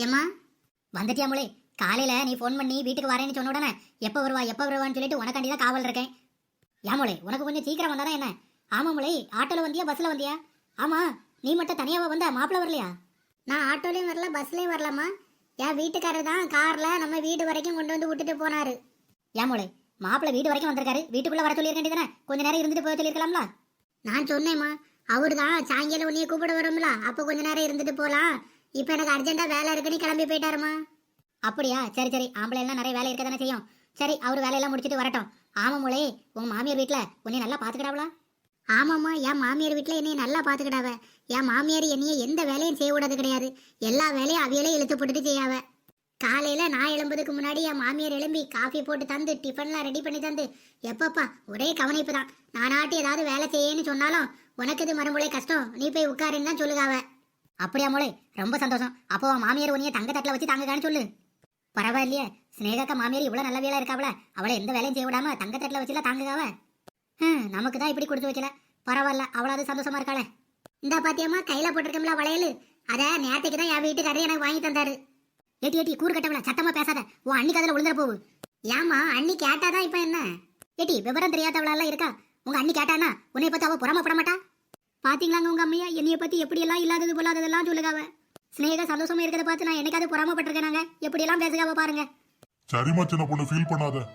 ஏம்மா வந்துட்டியாமலே? காலையில நீ ஃபோன் பண்ணி வீட்டுக்கு வரேன்னு சொன்ன உடனே எப்போ வருவான்னு சொல்லிட்டு உனக்காண்டி தான் காவல் இருக்கேன். ஏமோளே, உனக்கு கொஞ்சம் சீக்கிரம் வந்தாதான் என்ன? ஆமாமலே, ஆட்டோல வந்தியா பஸ்ல வந்தியா? ஆமா, நீ மட்டும் தனியாவா வந்த? மாப்பிள்ள வரலையா? நான் ஆட்டோலயும் வரல, பஸ்லயும் வரலாமா. என் வீட்டுக்காரர் தான் கார்ல நம்ம வீடு வரைக்கும் கொண்டு வந்து விட்டுட்டு போனாரு. ஏமோளே, மாப்பிள்ள வீடு வரைக்கும் வந்திருக்காரு, வீட்டுக்குள்ள வர சொல்லியிருக்க வேண்டியதானே? கொஞ்ச நேரம் இருந்துட்டு போய் சொல்லியிருக்கலாம்ல. நான் சொன்னேம்மா, அவரு தான் சாயங்காலம் உன்னைய கூப்பிட வரும்ல, அப்போ கொஞ்ச நேரம் இருந்துட்டு போலாம். இப்போ எனக்கு அர்ஜென்ட்டா வேலை இருக்குன்னு கிளம்பி போயிட்டாருமா. அப்படியா? சரி சரி, ஆம்பளை எல்லாம் நிறைய வேலை இருக்க தானே செய்யும். சரி, அவர் வேலையெல்லாம் முடிச்சுட்டு வரட்டும். ஆமாமோளே, உங்க மாமியார் வீட்டுல உன்னை நல்லா பாத்துக்கிடாவளா? ஆமாம்மா, என் மாமியார் வீட்டுல என்னைய நல்லா பாத்துக்கிடாவ. என் மாமியார் என்னைய எந்த வேலையும் செய்ய விடாது கிடையாது. எல்லா வேலையும் அவியலே இழுத்து போட்டுட்டு செய்யாவ. காலையில நான் எழும்புறதுக்கு முன்னாடி என் மாமியார் எழும்பி காஃபி போட்டு தந்து டிஃபன்லாம் ரெடி பண்ணி தந்து எப்பப்பா ஒரே கவனிப்பு தான். நானாட்டி ஏதாவது வேலை செய்யன்னு சொன்னாலும் உனக்கு இது மறுமொழி கஷ்டம், நீ போய் உட்காருன்னு தான் சொல்லுகாவ. அப்படியா மோளே, ரொம்ப சந்தோஷம். அப்போ மாமியார் உன்னைய தங்க தட்டில் வச்சு தாங்கக்கான்னு சொல்லு. பரவாயில்லையே, ஸ்னேகாக்கா மாமியார் இவ்வளவு நல்ல வேலை இருக்காவல, அவளை எந்த வேலையும் செய்ய விடாம தங்க தட்டில் வச்சுல தாங்குகாவ. நமக்கு தான் இப்படி கொடுத்து வைக்கல. பரவாயில்ல, அவளாவது சந்தோஷமா இருக்காளே. இந்த பாத்தியம்மா கையில போட்டிருக்கோம்ல வளையல், அத நேரத்துக்கு தான் என் வீட்டுக்காரர் எனக்கு வாங்கி தந்தாரு. ஏட்டி ஏட்டி, கூறு கட்டவள, சத்தமா பேசாத, உன் அன்னிக்கு அதில் விழுந்துற போவு. ஏமா, அண்ணி கேட்டாதான் இப்ப என்ன? ஏட்டி, விவரம் தெரியாதவளெல்லாம் இருக்கா? உங்க அண்ணி கேட்டானா உன்னை பத்தி அவ புறமப்பட மாட்டா? பாத்தீங்களாங்க உங்க அம்மையா என்னைய பத்தி எப்படி எல்லாம் இல்லாதது போலாததெல்லாம் சொல்லுகாவ. ஸ்னேகா சந்தோஷமா இருக்கிறத பார்த்து நான் என்னைக்காவது பொறாமப்பட்டிருக்கேனாங்க? எப்படி எல்லாம் பேசுகாவ பாருங்க. சரிம்மா சின்ன பொண்ணு, ஃபீல் பண்ணாத.